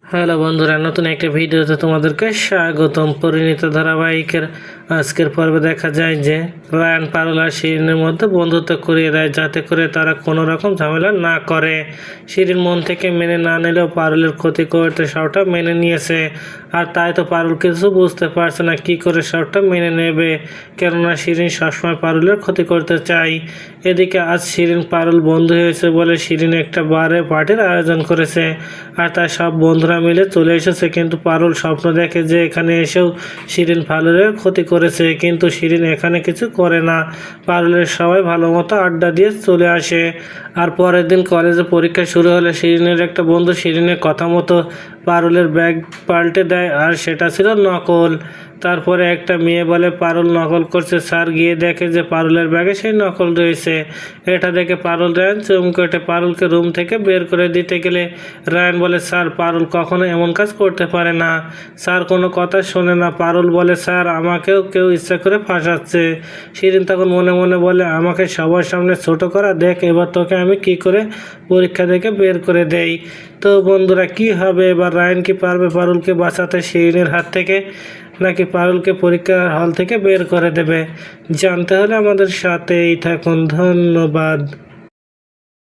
Hello বন্ধুরা, নতুন একটা ভিডিওতে তোমাদেরকে স্বাগতম। পরিণীত ধারাবাহিকের আজকের পর্বে দেখা যায় যে রায়ান পারুল আর শিরিনের মধ্যে বন্ধুত্ব করিয়ে দেয়, যাতে করে তারা কোনো রকম ঝামেলা না করে। শিরিন মন থেকে মেনে না নিলেও পারুলের ক্ষতি করতে সবটা মেনে নিয়েছে, আর তাই তো পারুল কিছু বুঝতে পারছে না কি করে সবটা মেনে নেবে, কেননা শিরিন সবসময় পারুলের ক্ষতি করতে চায়। এদিকে আজ শিরিন পারুল বন্ধু হয়েছে বলে শিরিন একটা বারে পার্টির আয়োজন করেছে, আর তার সব বন্ধুরা মিলে চলে এসেছে। কিন্তু পারুল স্বপ্ন দেখে যে এখানে এসেও শিরিন পারুলের ক্ষতি করেছে, কিন্তু শিরিন এখানে কিছু করে না। পারুলের সবাই ভালো মতো আড্ডা দিয়ে চলে আসে। আর পরের দিন কলেজে পরীক্ষা শুরু হলে শিরিনের একটা বন্ধু শিরিনের কথা মতো পারুলের ব্যাগ পাল্টে দেয়, আর সেটা ছিল নকল। তারপরে একটা মেয়ে বলে পারুল নকল করছে। স্যার গিয়ে দেখে যে পারুলের ব্যাগে সেই নকল রয়েছে। এটা দেখে পারুল রায়ান চমকে ওঠে। পারুলকে রুম থেকে বের করে দিতে গেলে রায়ান বলে, স্যার পারুল কখনো এমন কাজ করতে পারে না। স্যার কোনো কথা শোনে না। পারুল বলে, স্যার আমাকেও কেউ ইচ্ছা করে ফাঁসাচ্ছে। শিরিন তখন মনে মনে বলে, আমাকে সবার সামনে ছোট করা, দেখ এবার তোকে আমি কি করে পরীক্ষা থেকে বের করে দেই। তো বন্ধুরা, কি হবে এবার? রায়ান কি পারবে পারুলকে বাঁচাতে শিরিনের হাত থেকে, নাকি পারুলকে পরীক্ষার হল থেকে বের করে দেবে? জানতে হলে আমাদের সাথেই থাকুন। ধন্যবাদ।